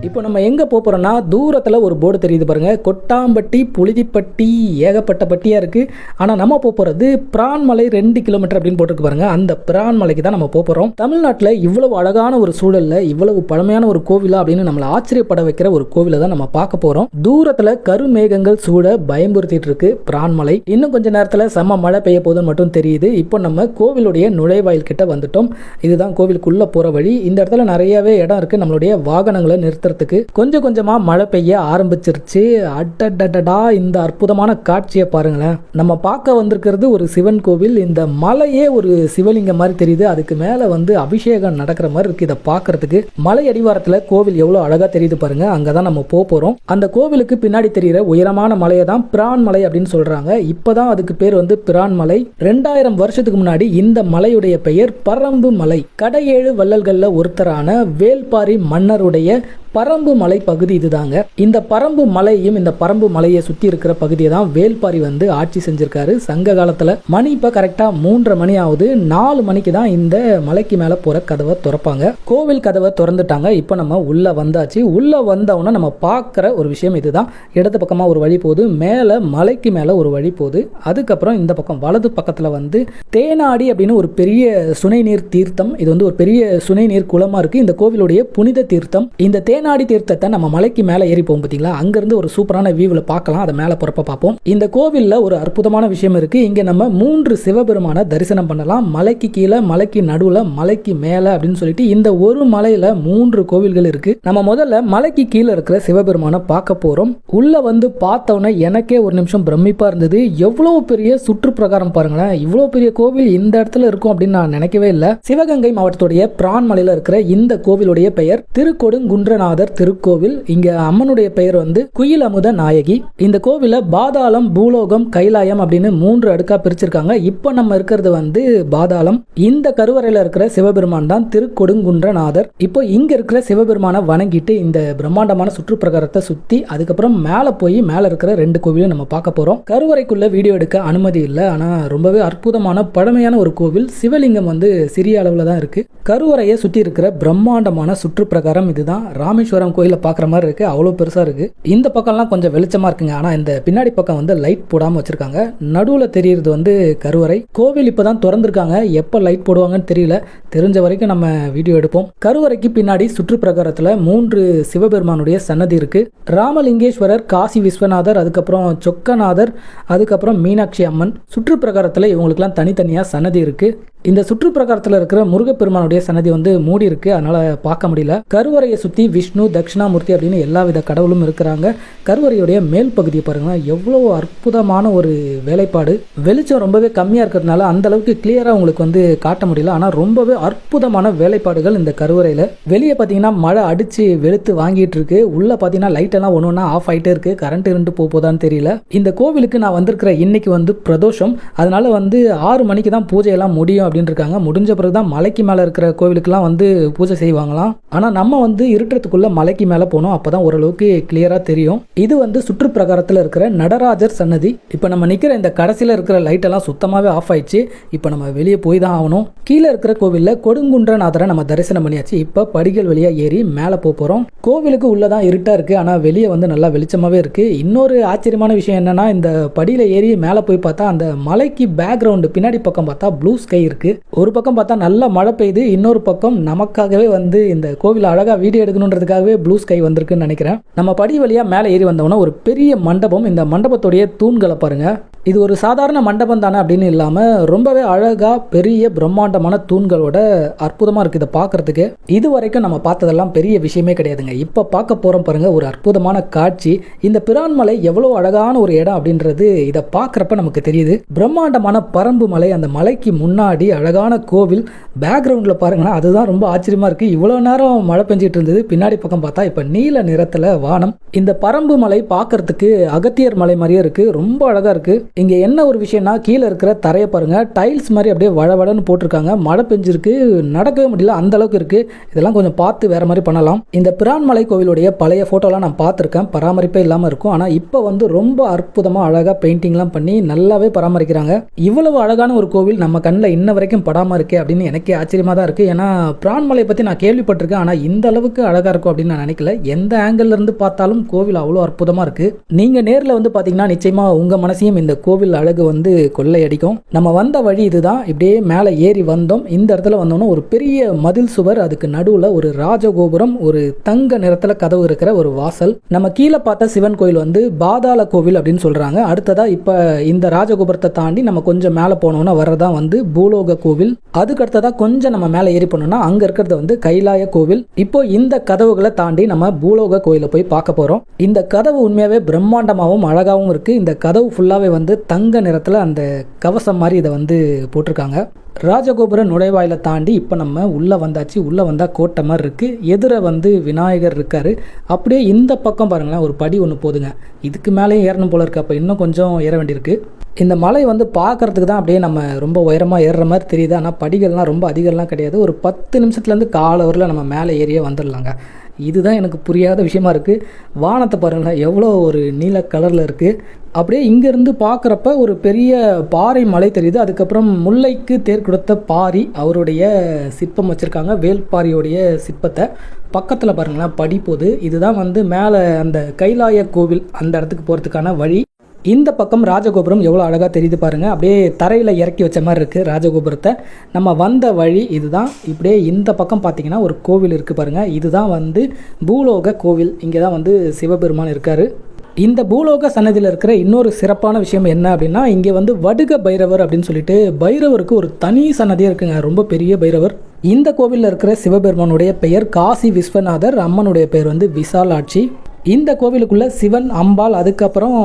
இப்போ நம்ம எங்கே போகிறோம்னா தூரத்தில் ஒரு போர்டு தெரியுது பாருங்க, கொட்டாம்பட்டி புழுதிப்பட்டி, ஏகப்பட்ட பட்டியாக இருக்குது. ஆனால் நம்ம போகிறது பிரான்மலை 2 கிலோமீட்டர் அப்படின்னு போட்டுருக்கு பாருங்க. அந்த பிரான்மலைக்கு தான் நம்ம போகிறோம். தமிழ்நாட்டில் இவ்வளவு அழகான ஒரு சூழலில் இவ்வளவு பழமையான ஒரு கோவிலா அப்படின்னு நம்மளை ஆச்சரியப்பட வைக்கிற ஒரு கோவிலை தான் நம்ம பார்க்க போகிறோம். தூரத்தில் கருமேகங்கள் சூட பயம்புறுத்திட்டு இருக்கு பிரான்மலை. இன்னும் கொஞ்ச நேரத்தில் செம்ம மழை பெய்ய போதுன்னு மட்டும் தெரியுது. இப்போ நம்ம கோவிலுடைய நுழைவாயில் கிட்ட வந்துட்டோம். இதுதான் கோவிலுக்குள்ளே போகிற வழி. இந்த இடத்துல நிறையவே இடம் இருக்குது நம்மளுடைய வாகனங்களை நிறுத்துறதுக்கு. கொஞ்சம் கொஞ்சமா மழை பெய்ய ஆரம்பிச்சிருச்சு. அடடடடா, இந்த அற்புதமான காட்சியை பாருங்களேன். நம்ம பார்க்க வந்திருக்கிறது ஒரு சிவன் கோவில். இந்த மலையே ஒரு சிவலிங்கம் மாதிரி தெரியுது. அதுக்கு மேல அபிஷேகம் நடக்கிற மாதிரி இருக்கு. இதை பார்க்கறதுக்கு மலை அடிவாரத்துல கோவில் எவ்வளவு அழகா தெரியுது பாருங்க. அங்கதான் நம்ம போறோம். அந்த கோவிலுக்கு பின்னாடி தெரிகிற உயரமான மலையை தான் பிரான்மலை அப்படின்னு சொல்றாங்க. இப்பதான் அதுக்கு பேர் பிரான்மலை. 2000 வருஷத்துக்கு முன்னாடி இந்த மலையுடைய பெயர் பரம்பு மலை. கடையேழு வள்ளல்கள்ல ஒருத்தரான வேல்பாரி மன்னருடைய பரம்பு மலை பகுதி இதுதாங்க. இந்த பரம்பு மலையும் இந்த பரம்பு மலையை சுத்தி இருக்கிற பகுதியை தான் வேல்பாரி ஆட்சி செஞ்சிருக்காரு சங்க காலத்துல. மணி இப்ப கரெக்டா 3:30 மணி ஆகுது. 4 மணிக்கு தான் இந்த மலைக்கு மேல போற கதவை திறப்பாங்க. கோவில் கதவை திறந்துட்டாங்க. இப்ப நம்ம உள்ள வந்தாச்சு. உள்ள வந்தவொன்னா நம்ம பார்க்குற ஒரு விஷயம் இதுதான். இடது பக்கமா ஒரு வழி போகுது, மேல மலைக்கு மேல ஒரு வழி போகுது. அதுக்கப்புறம் இந்த பக்கம் வலது பக்கத்துல தேனாடி அப்படின்னு ஒரு பெரிய சுனை நீர் தீர்த்தம். இது ஒரு பெரிய சுனை நீர் குளமா இருக்கு. இந்த கோவிலுடைய புனித தீர்த்தம். இந்த தேனாடி தீர்த்தத்தை நம்ம மலைக்கு மேல ஏறி போகும் பார்த்தீங்களா, அங்கிருந்து ஒரு சூப்பரான வியூவில் பார்க்கலாம். அதை மேல போறப்ப பார்ப்போம். இந்த கோவில்ல ஒரு அற்புதமான விஷயம் இருக்கு. இங்க நம்ம 3 சிவபெருமான தரிசனம் பண்ணலாம். மலைக்கு கீழே, மலைக்கு நடுவுல, மலைக்கு மேல அப்படின்னு சொல்லிட்டு இந்த ஒரு மலையில 3 கோவில்கள் இருக்கு. நம்ம முதல்ல மலைக்கு கீழே இருக்கிற சிவபெருமான பார்க்க போறோம். உள்ள பார்த்தோன்னே எனக்கே ஒரு நிமிஷம் பிரமிப்பா இருந்தது. எவ்வளவு பெரிய சுற்றுப்பிரகாரம் பாருங்களேன். இவ்வளவு பெரிய கோவில் இந்த இடத்துல இருக்கும் அப்படின்னு நான் நினைக்கவே இல்லை. சிவகங்கை மாவட்டத்துடைய பிரான்மலையில இருக்கிற இந்த கோவிலுடைய பெயர் திருக்கொடுங்குன்றநாதர் திருக்கோவில். இங்க அம்மனுடைய பெயர் குயில் அமுத நாயகி. இந்த கோவில பாதாளம், பூலோகம், கைலாயம் அப்படின்னு 3 அடுக்கா பிரிச்சிருக்காங்க. இப்ப நம்ம இருக்கிறது பாதாளம். இந்த கருவறையில இருக்கிற சிவபெருமான் தான் திருக்கொடுங்குன்றநாதர். இப்போ இங்க இருக்கிற சிவபெருமான வணங்கிட்டு இந்த பிரம்மாண்டமான சுற்றுப்பிரகாரத்தை சுத்தி அதுக்கப்புறம் மேல போய் மேல இருக்கிற 2 கோவிலும் நம்ம பார்க்க போறோம். கருவறைக்குள்ள வீடியோ எடுக்க அனுமதி இல்லை. ஆனா ரொம்பவே அற்புதமான பழமையான ஒரு கோவில். சிவலிங்கம் சிறிய அளவுல தான் இருக்கு. கருவறையை சுத்தி இருக்கிற பிரம்மாண்டமான சுற்றுப்பிரகாரம் இதுதான். ராமேஸ்வரம் கோயில பாக்குற மாதிரி இருக்கு. அவ்வளவு பெருசா இருக்கு. இந்த பக்கம்லாம் கொஞ்சம் வெளிச்சமா இருக்குங்க. ஆனா இந்த பின்னாடி பக்கம் லைட் போடாம வச்சிருக்காங்க. நடுவுல தெரியுறது கருவறை. கோவில் இப்பதான் திறந்திருக்காங்க. எப்ப லைட் போடுவாங்கன்னு தெரியல. தெரிஞ்ச வரைக்கும் நம்ம வீடியோ எடுப்போம். கருவறைக்கு பின்னாடி சுற்றுப்பிரகாரத்துல 3 சிவபெருமானுடைய சன்னதி இருக்கு. ராமலிங்கேஸ்வரர், காசி விஸ்வநாதர், அதுக்கப்புறம் சொக்கநாதர், அதுக்கப்புறம் மீனாட்சி அம்மன். சுற்றுப்பிரகாரத்துல இவங்களுக்குலாம் தனித்தனியா சன்னதி இருக்கு. இந்த சுற்றுப்பிரகாரத்தில் இருக்கிற முருகப்பெருமானுடைய சன்னதி மூடி இருக்கு. அதனால பார்க்க முடியல. கருவறையை சுத்தி விஷ்ணு, தட்சிணாமூர்த்தி அப்படின்னு எல்லா வித கடவுளும் இருக்கிறாங்க. கருவறையுடைய மேல் பகுதியை பாருங்க, எவ்வளவு அற்புதமான ஒரு வேலைப்பாடு. வெளிச்சம் ரொம்பவே கம்மியா இருக்கிறதுனால அந்த அளவுக்கு கிளியரா உங்களுக்கு காட்ட முடியல. ஆனா ரொம்பவே அற்புதமான வேலைப்பாடுகள் இந்த கருவறையில. வெளியே பாத்தீங்கன்னா மழை அடிச்சு வெளுத்து வாங்கிட்டு இருக்கு. உள்ள பாத்தீங்கன்னா லைட் எல்லாம் ஒன்னொன்னா ஆஃப் ஆயிட்டே இருக்கு. கரண்ட் இருந்து போதான்னு தெரியல. இந்த கோவிலுக்கு நான் வந்திருக்கிற இன்னைக்கு பிரதோஷம். அதனால 6 மணிக்கு தான் பூஜை எல்லாம் முடியும் அப்படின்னு இருக்காங்க. முடிஞ்ச பிறகுதான் மலைக்கு மேல இருக்கிற கோவிலுக்குலாம் பூஜை செய்வாங்களாம். ஆனா நம்ம இருட்டுறதுக்குள்ள மலைக்கு மேல போனோம். அப்பதான் ஓரளவுக்கு கிளியரா தெரியும். இது சுற்றுப்பிரகாரத்துல இருக்கிற நடராஜர் சன்னதி. இப்ப நம்ம நிக்கிற இந்த கடைசியில இருக்கிற லைட் எல்லாம் சுத்தமாவே ஆஃப் ஆயிடுச்சு. இப்ப நம்ம வெளியே போய் தான் ஆகணும். கீழே இருக்கிற கோவில்ல கொடுங்குன்றநாதரை நம்ம தரிசனம் பண்ணியாச்சு. இப்ப படிகள் வழியா ஏறி மேல போறோம். கோவிலுக்கு உள்ளதான் இருட்டா இருக்கு. ஆனா வெளியே நல்லா வெளிச்சமாவே இருக்கு. இன்னொரு ஆச்சரியமான விஷயம் என்னன்னா, இந்த படியில ஏறி மேல போய் பார்த்தா அந்த மலைக்கு பேக்ரவுண்ட் பின்னாடி பக்கம் பார்த்தா ப்ளூ ஸ்கை இருக்கு. ஒரு பக்கம் பார்த்தா நல்ல மழை பெய்யுது. இன்னொரு பக்கம் நமக்காகவே இந்த கோவில் அழகா வீடியோ எடுக்கணுன்றதுக்காகவே ப்ளூ ஸ்கை வந்திருக்குன்னு நினைக்கிறேன். நம்ம படி வழியா மேலே ஏறி வந்தோம்னா ஒரு பெரிய மண்டபம். இந்த மண்டபத்துடைய தூண்களை பாருங்க. இது ஒரு சாதாரண மண்டபம் தானே அப்படின்னு இல்லாம ரொம்பவே அழகா பெரிய பிரம்மாண்டமான தூண்களோட அற்புதமா இருக்கு. இதை பார்க்கறதுக்கு இது வரைக்கும் நம்ம பார்த்ததெல்லாம் பெரிய விஷயமே கிடையாதுங்க. இப்ப பார்க்க போறோம் பாருங்க, ஒரு அற்புதமான காட்சி. இந்த பிரான்மலை எவ்வளவு அழகான ஒரு இடம் அப்படின்றது இதை பார்க்கறப்ப நமக்கு தெரியுது. பிரம்மாண்டமான பரம்பு மலை, அந்த மலைக்கு முன்னாடி அழகான கோவில். பேக்ரவுண்ட்ல பாருங்கன்னா அதுதான் ரொம்ப ஆச்சரியமா இருக்கு. இவ்வளவு நேரம் மழை பெஞ்சிட்டு இருந்தது. பின்னாடி பக்கம் பார்த்தா இப்ப நீல நிறத்துல வானம். இந்த பரம்பு மலை பார்க்கறதுக்கு அகத்தியர் மலை மாதிரியே இருக்கு. ரொம்ப அழகா இருக்கு. இங்க என்ன ஒரு விஷயம்னா, கீழே இருக்கிற தரையை பாருங்க, டைல்ஸ் மாதிரி அப்படியே வளவளன்னு போட்டிருக்காங்க. மழை பெஞ்சிருக்கு, நடக்கவே முடியல, அந்த அளவுக்கு இருக்கு. இதெல்லாம் கொஞ்சம் பார்த்து வேற மாதிரி பண்ணலாம். இந்த பிரான்மலை கோவிலுடைய பழைய போட்டோலாம் நான் பார்த்துருக்கேன். பராமரிப்பே இல்லாம இருக்கும். ஆனா இப்ப ரொம்ப அற்புதமா அழகா பெயிண்டிங்லாம் பண்ணி நல்லாவே பராமரிக்கிறாங்க. இவ்வளவு அழகான ஒரு கோவில் நம்ம கண்ணில் இன்ன வரைக்கும் படாமல் இருக்கே அப்படின்னு எனக்கே ஆச்சரியமாக தான் இருக்குது. ஏன்னா பிரான்மலையை பற்றி நான் கேள்விப்பட்டிருக்கேன், ஆனால் இந்த அளவுக்கு அழகாக இருக்கும் அப்படின்னு நான் நினைக்கல. எந்த ஆங்கிள் இருந்து பார்த்தாலும் கோவில் அவ்வளோ அற்புதமாக இருக்குது. நீங்கள் நேரில் வந்து பார்த்தீங்கன்னா நிச்சயமாக உங்கள் மனசையும் இந்த கோவில் அழகு வந்து கொள்ளையடிக்கும். நம்ம வந்த வழி இதுதான். இப்படியே மேலே ஏறி வந்தோம். இந்த இடத்துல வந்தோம்னா ஒரு பெரிய மதில் சுவர், அதுக்கு நடுவில் ஒரு ராஜகோபுரம், ஒரு தங்க நிறத்தில் கதவு இருக்கிற ஒரு வாசல். நம்ம கீழே பார்த்த சிவன் கோயில் வந்து பாதாள கோவில் அப்படின்னு சொல்கிறாங்க. அடுத்ததாக இப்போ இந்த ராஜகோபுரத்தை தாண்டி நம்ம கொஞ்சம் மேலே போனோம்னா வர்றதான் வந்து பூலோக கோவில். அதுக்கு அடுத்ததாக கொஞ்சம் நம்ம மேலே ஏறி போனோம்னா அங்கே இருக்கிறது வந்து கைலாய கோவில். இப்போ இந்த கதவுகளை தாண்டி நம்ம பூலோக கோயிலை போய் பார்க்க போகிறோம். இந்த கதவு உண்மையாகவே பிரம்மாண்டமாகவும் அழகாகவும் இருக்குது. இந்த கதவு ஃபுல்லாகவே வந்து தங்க நிறத்தில் அந்த கவசம் மாதிரி இதை வந்து போட்டிருக்காங்க. ராஜகோபுர நுழைவாயில தாண்டி இப்போ நம்ம உள்ளே வந்தாச்சு. உள்ளே வந்தால் கோட்டை மாதிரி இருக்குது. எதிர வந்து விநாயகர் இருக்கார். அப்படியே இந்த பக்கம் பாருங்களேன், ஒரு படி ஒன்று போதுங்க. இதுக்கு மேலேயும் ஏறணும் போல இருக்குது. அப்போ இன்னும் கொஞ்சம் ஏற வேண்டியிருக்கு. இந்த மலை வந்து பார்க்குறதுக்கு தான் அப்படியே நம்ம ரொம்ப உயரமாக ஏறுற மாதிரி தெரியுது. ஆனால் படிகள்லாம் ரொம்ப அதிகம்லாம் கிடையாது. ஒரு 10 நிமிஷத்துலேருந்து காலவரில் நம்ம மேலே ஏறியே வந்துடலாங்க. இதுதான் எனக்கு புரியாத விஷயமா இருக்குது. வானத்தை பாருங்களேன், எவ்வளோ ஒரு நீல கலரில் இருக்குது. அப்படியே இங்கேருந்து பார்க்குறப்ப ஒரு பெரிய பாறை மலை தெரியுது. அதுக்கப்புறம் முல்லைக்கு தேர் கொடுத்த பாரி அவருடைய சிற்பம் வச்சுருக்காங்க, வேல்பாரியோடைய சிற்பத்தை. பக்கத்தில் பாருங்களேன் படி போகுது. இதுதான் வந்து மேலே அந்த கைலாய கோவில் அந்த இடத்துக்கு போகிறதுக்கான வழி. இந்த பக்கம் ராஜகோபுரம் எவ்வளோ அழகாக தெரியுது பாருங்கள். அப்படியே தரையில் இறக்கி வச்ச மாதிரி இருக்குது ராஜகோபுரத்தை. நம்ம வந்த வழி இதுதான். இப்படியே இந்த பக்கம் பார்த்திங்கன்னா ஒரு கோவில் இருக்குது பாருங்கள். இதுதான் வந்து பூலோக கோவில். இங்கே தான் வந்து சிவபெருமான் இருக்கார். இந்த பூலோக சன்னதியில் இருக்கிற இன்னொரு சிறப்பான விஷயம் என்ன அப்படின்னா, இங்கே வந்து வடுக பைரவர் அப்படின்னு சொல்லிட்டு பைரவருக்கு ஒரு தனி சன்னதியாக இருக்குங்க. ரொம்ப பெரிய பைரவர். இந்த கோவிலில் இருக்கிற சிவபெருமானுடைய பெயர் காசி விஸ்வநாதர், அம்மனுடைய பெயர் வந்து விசாலாட்சி. இந்த கோவிலுக்குள்ள சிவன், அம்பாள், அதுக்கப்புறம்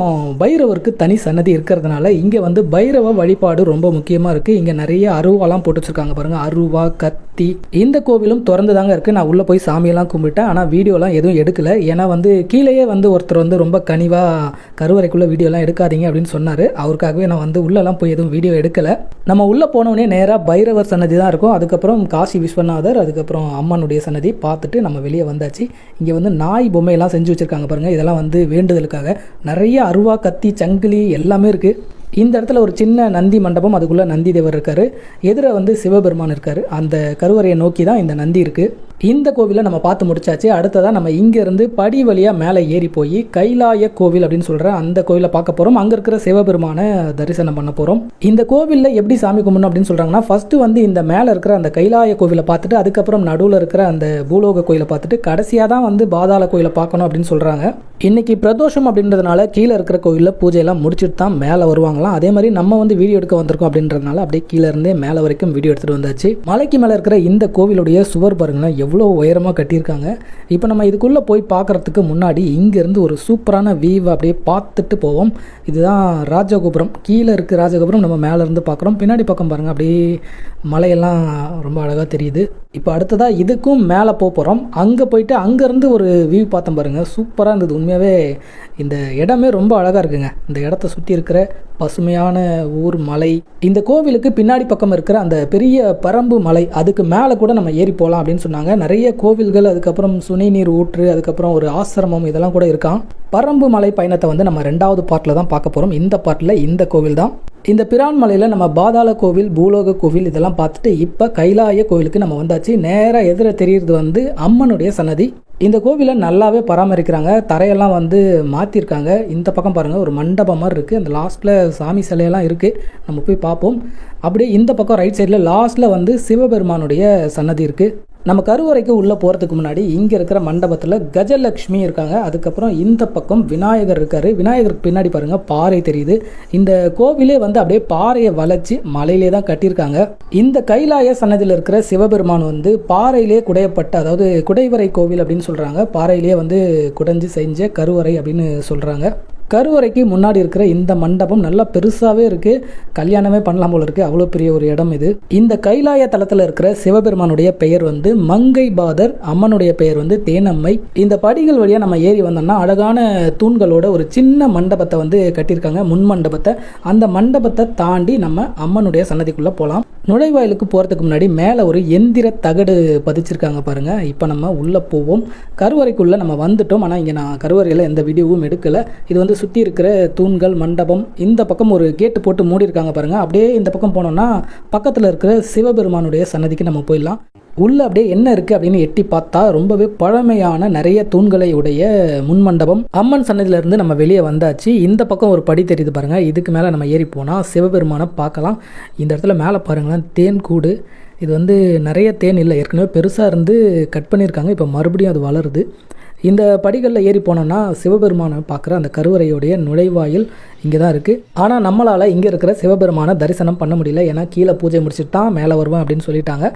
பைரவருக்கு தனி சன்னதி இருக்கிறதுனால இங்கே வந்து பைரவ வழிபாடு ரொம்ப முக்கியமாக இருக்குது. இங்கே நிறைய அருவாலாம் போட்டு வச்சுருக்காங்க பாருங்கள், அருவா, கத்தி. இந்த கோவிலும் திறந்து தாங்க இருக்குது. நான் உள்ளே போய் சாமியெல்லாம் கும்பிட்டேன், ஆனால் வீடியோலாம் எதுவும் எடுக்கலை. ஏன்னா வந்து கீழேயே வந்து ஒருத்தர் வந்து ரொம்ப கனிவாக கருவறைக்குள்ளே வீடியோலாம் எடுக்காதீங்க அப்படின்னு சொன்னார். அவருக்காகவே நான் வந்து உள்ளெல்லாம் போய் எதுவும் வீடியோ எடுக்கலை. நம்ம உள்ளே போனோடனே நேராக பைரவர் சன்னதி தான் இருக்கும். அதுக்கப்புறம் காசி விஸ்வநாதர், அதுக்கப்புறம் அம்மனுடைய சன்னதி பார்த்துட்டு நம்ம வெளியே வந்தாச்சு. இங்கே வந்து நாய் பொம்மையெல்லாம் செஞ்சு வச்சுருக்காங்க பாருங்கள். இதெல்லாம் வந்து வேண்டுதலுக்காக. நிறைய அருவா, கத்தி, சங்கிலி எல்லாமே இருக்குது. இந்த இடத்துல ஒரு சின்ன நந்தி மண்டபம், அதுக்குள்ளே நந்தி தேவர் இருக்கார். எதிர வந்து சிவபெருமான் இருக்கார். அந்த கருவறையை நோக்கி தான் இந்த நந்தி இருக்குது. இந்த கோவிலை நம்ம பார்த்து முடிச்சாச்சு. அடுத்ததாக நம்ம இங்கேருந்து படி வழியாக மேலே ஏறி போய் கைலாய கோவில் அப்படின்னு சொல்கிற அந்த கோவிலை பார்க்க போகிறோம். அங்கே இருக்கிற சிவபெருமானை தரிசனம் பண்ண போகிறோம். இந்த கோவிலில் எப்படி சாமி கும்பிடணும் அப்படின்னு சொல்கிறாங்கன்னா, ஃபஸ்ட்டு வந்து இந்த மேலே இருக்கிற அந்த கைலாய கோவிலை பார்த்துட்டு, அதுக்கப்புறம் நடுவில் இருக்கிற அந்த பூலோக கோயிலை பார்த்துட்டு, கடைசியாக தான் வந்து பாதாள கோயிலை பார்க்கணும் அப்படின்னு சொல்கிறாங்க. இன்றைக்கி பிரதோஷம் அப்படின்றதுனால கீழே இருக்கிற கோவிலில் பூஜையெல்லாம் முடிச்சுட்டு தான் மேலே வருவாங்களாம். அதே மாதிரி நம்ம வந்து வீடியோ எடுக்க வந்திருக்கோம் அப்படின்றதுனால அப்படியே கீழே இருந்தே மேலே வரைக்கும் வீடியோ எடுத்துகிட்டு வந்தாச்சு. மலைக்கு மேலே இருக்கிற இந்த கோவிலுடைய சுவர் பாருங்களேன், எவ்வளோ உயரமாக கட்டியிருக்காங்க. இப்போ நம்ம இதுக்குள்ளே போய் பார்க்குறதுக்கு முன்னாடி இங்கேருந்து ஒரு சூப்பரான வியூவை அப்படியே பார்த்துட்டு போவோம். இதுதான் ராஜகோபுரம். கீழே இருக்குது ராஜகோபுரம், நம்ம மேலே இருந்து பார்க்குறோம். பின்னாடி பக்கம் பாருங்கள், அப்படியே மலையெல்லாம் ரொம்ப அழகாக தெரியுது. இப்போ அடுத்ததாக இதுக்கும் மேலே போகிறோம். அங்கே போயிட்டு அங்கேருந்து ஒரு வியூ பார்த்தோம் பாருங்கள், சூப்பராக இருந்தது. உண்மையாகவே இந்த இடமே ரொம்ப அழகாக இருக்குங்க. இந்த இடத்த சுற்றி இருக்கிற பசுமையான ஊர், மலை. இந்த கோவிலுக்கு பின்னாடி பக்கம் இருக்கிற அந்த பெரிய பரம்பு மலை, அதுக்கு மேலே கூட நம்ம ஏறி போகலாம் அப்படின்னு சொன்னாங்க. நிறைய கோவில்கள், அதுக்கப்புறம் சுனை நீர் ஊற்று, அதுக்கப்புறம் ஒரு ஆசிரமம், இதெல்லாம் கூட இருக்கான். பரம்பு மலை பயணத்தை வந்து நம்ம 2வது பார்ட்டில் தான் பார்க்க போகிறோம். இந்த பார்ட்டில் இந்த கோவில் தான். இந்த பிரான்மலையில் நம்ம பாதாள கோவில், பூலோக கோவில் இதெல்லாம் பார்த்துட்டு இப்போ கைலாய கோவிலுக்கு நம்ம வந்தாச்சு. நேராக எதிர தெரியுறது வந்து அம்மனுடைய சன்னதி. இந்த கோவிலை நல்லாவே பராமரிக்கிறாங்க. தரையெல்லாம் வந்து மாற்றிருக்காங்க. இந்த பக்கம் பாருங்கள், ஒரு மண்டபம் மாதிரி இருக்குது. அந்த லாஸ்ட்டில் சாமி சிலையெல்லாம் இருக்குது. நம்ம போய் பார்ப்போம். அப்படியே இந்த பக்கம் ரைட் சைடில் லாஸ்ட்டில் வந்து சிவபெருமானுடைய சன்னதி இருக்குது. நம்ம கருவறைக்கு உள்ளே போகிறதுக்கு முன்னாடி இங்கே இருக்கிற மண்டபத்தில் கஜலக்ஷ்மி இருக்காங்க. அதுக்கப்புறம் இந்த பக்கம் விநாயகர் இருக்கார். விநாயகருக்கு பின்னாடி பாருங்கள் பாறை தெரியுது. இந்த கோவிலே வந்து அப்படியே பாறையை வளைச்சி மலையிலே தான் கட்டியிருக்காங்க. இந்த கைலாய சன்னதியில் இருக்கிற சிவபெருமான் வந்து பாறையிலே குடையப்பட்ட, அதாவது குடைவரை கோவில் அப்படின்னு சொல்கிறாங்க. பாறையிலே வந்து குடைஞ்சு செஞ்ச கருவறை அப்படின்னு சொல்கிறாங்க. கருவறைக்கு முன்னாடி இருக்கிற இந்த மண்டபம் நல்லா பெருசாகவே இருக்குது. கல்யாணமே பண்ணலாம் போல இருக்குது, அவ்வளோ பெரிய ஒரு இடம் இது. இந்த கைலாய தலத்தில் இருக்கிற சிவபெருமானுடைய பெயர் வந்து மங்கை பாதர், அம்மனுடைய பெயர் வந்து தேனம்மை. இந்த படிகள் வழியாக நம்ம ஏறி வந்தோம்னா அழகான தூண்களோட ஒரு சின்ன மண்டபத்தை வந்து கட்டியிருக்காங்க, முன் மண்டபத்தை. அந்த மண்டபத்தை தாண்டி நம்ம அம்மனுடைய சன்னதிக்குள்ளே போகலாம். நுழைவாயிலுக்கு போகிறதுக்கு முன்னாடி மேலே ஒரு எந்திர தகடு பதிச்சிருக்காங்க பாருங்கள். இப்போ நம்ம உள்ளே போவோம். கருவறைக்குள்ளே நம்ம வந்துட்டோம். ஆனால் இங்கே நான் கருவறையில் எந்த வீடியோவும் எடுக்கலை. இது வந்து சுற்றி இருக்கிற தூண்கள், மண்டபம், இந்த பக்கம் ஒரு கேட்டு போட்டு மூடியிருக்காங்க பாருங்கள். அப்படியே இந்த பக்கம் போனோம்னா பக்கத்தில் இருக்கிற சிவபெருமானுடைய சன்னதிக்கு நம்ம போயிடலாம். உள்ளே அப்படியே என்ன இருக்குது அப்படின்னு எட்டி பார்த்தா ரொம்பவே பழமையான நிறைய தூண்களை உடைய முன்மண்டபம். அம்மன் சன்னதியிலேருந்து நம்ம வெளியே வந்தாச்சு. இந்த பக்கம் ஒரு படி தெரியுது பாருங்கள். இதுக்கு மேலே நம்ம ஏறி போனால் சிவபெருமானை பார்க்கலாம். இந்த இடத்துல மேலே பாருங்களேன், தேன் கூடு. இது வந்து நிறைய தேன் இல்லை, ஏற்கனவே பெருசாக இருந்து கட் பண்ணியிருக்காங்க. இப்போ மறுபடியும் அது வளருது. இந்த படிகளில் ஏறி போனோம்னா சிவபெருமானை பார்க்குற அந்த கருவறையுடைய நுழைவாயில் இங்கே தான் இருக்குது. ஆனால் நம்மளால் இங்கே இருக்கிற சிவபெருமானை தரிசனம் பண்ண முடியல. ஏன்னா கீழே பூஜை முடிச்சுட்டு தான் மேலே வருவேன் அப்படின்னு சொல்லிட்டாங்க.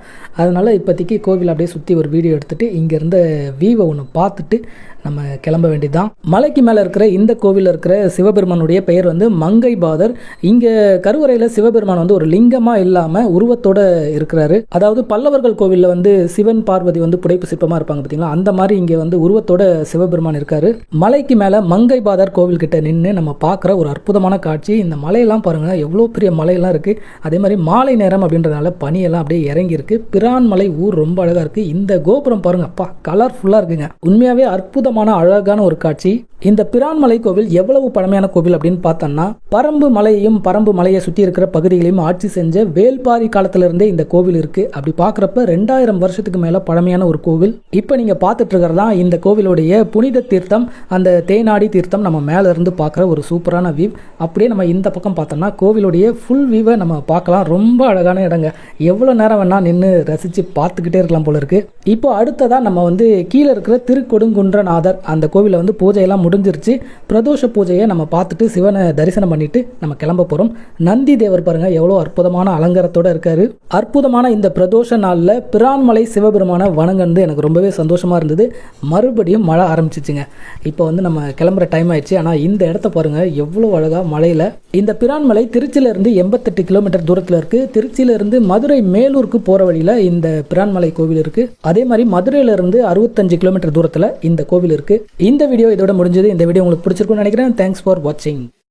அதனால் இப்போதைக்கு கோவில் அப்படியே சுற்றி ஒரு வீடியோ எடுத்துகிட்டு இங்கேருந்த வியூவை ஒன்று பார்த்துட்டு நம்ம கிளம்ப வேண்டியதுதான். மலைக்கு மேலே இருக்கிற இந்த கோவிலில் இருக்கிற சிவபெருமானுடைய பெயர் வந்து மங்கைபாதர். இங்கே கருவறையில் சிவபெருமான் வந்து ஒரு லிங்கமாக இல்லாமல் உருவத்தோடு இருக்கிறாரு. அதாவது பல்லவர்கள் கோவிலில் வந்து சிவன் பார்வதி வந்து புடைப்பு சிற்பமாக இருப்பாங்க பார்த்தீங்களா, அந்த மாதிரி இங்கே வந்து உருவத்தோட சிவபெருமான் இருக்காரு. மலைக்கு மேலே மங்கைபாதர் கோவில் கிட்ட நின்று நம்ம பார்க்குற ஒரு அற்புதமான காட்சி. இந்த மலையெல்லாம் பாருங்கள், எவ்வளோ பெரிய மலையெல்லாம் இருக்குது. அதே மாதிரி மாலை நேரம் அப்படின்றதுனால பனியெல்லாம் அப்படியே இறங்கி இருக்கு. பிரான்மலை ஊர் ரொம்ப அழகாக இருக்குது. இந்த கோபுரம் பாருங்க, அப்பா கலர்ஃபுல்லாக இருக்குங்க. உண்மையாகவே அற்புதமான அழகான ஒரு காட்சி. இந்த பிரான்மலை கோவில் எவ்வளவு பழமையான கோவில் அப்படின்னு பார்த்தோம்னா, பரம்பு மலையையும் பரம்பு மலையை சுற்றி இருக்கிற பகுதிகளையும் ஆட்சி செஞ்ச வேல்பாரி காலத்திலிருந்தே இந்த கோவில் இருக்கு. அப்படி பார்க்குறப்ப 2000 வருஷத்துக்கு மேல பழமையான ஒரு கோவில். இப்போ நீங்க பார்த்துட்டு இருக்கிறதா இந்த கோவிலுடைய புனித தீர்த்தம், அந்த தேனாடி தீர்த்தம். நம்ம மேல இருந்து பார்க்குற ஒரு சூப்பரான வியூ. அப்படியே நம்ம இந்த பக்கம் பார்த்தோம்னா கோவிலுடைய ஃபுல் வியூவை நம்ம பார்க்கலாம். ரொம்ப அழகான இடங்க. எவ்வளோ நேரம் வேணா நின்று ரசித்து பார்த்துக்கிட்டே இருக்கலாம் போல இருக்கு. இப்போ அடுத்ததா நம்ம வந்து கீழே இருக்கிற திருக்கொடுங்குன்றநாதர் அந்த கோவிலில் வந்து பூஜையெல்லாம் முடிஞ்சிருச்சு. பிரதோஷ பூஜையை நம்ம பார்த்துட்டு சிவனை தரிசனம் பண்ணிட்டு நம்ம கிளம்ப போகிறோம். நந்தி தேவர் பாருங்க, எவ்வளோ அற்புதமான அலங்காரத்தோட இருக்காரு. அற்புதமான இந்த பிரதோஷ நாளில் பிரான்மலை சிவபெருமான வணங்குறது எனக்கு ரொம்பவே சந்தோஷமா இருந்தது. மறுபடியும் மழை ஆரம்பிச்சிச்சுங்க. இப்போ வந்து நம்ம கிளம்புற டைம் ஆயிடுச்சு. ஆனால் இந்த இடத்த பாருங்க, எவ்வளோ அழகா மலையில். இந்த பிரான்மலை திருச்சியிலிருந்து 88 கிலோமீட்டர் தூரத்தில் இருக்கு. திருச்சியிலிருந்து மதுரை மேலூருக்கு போகிற வழியில் இந்த பிரான்மலை கோவில் இருக்கு. அதே மாதிரி மதுரையிலிருந்து 65 கிலோமீட்டர் தூரத்தில் இந்த கோவில் இருக்கு. இந்த வீடியோ இதோட முடிஞ்சது. இந்த வீடியோ உங்களுக்கு பிடிச்சிருக்கும்னு நினைக்கிறேன். தேங்க்ஸ் ஃபார் வாட்சிங்.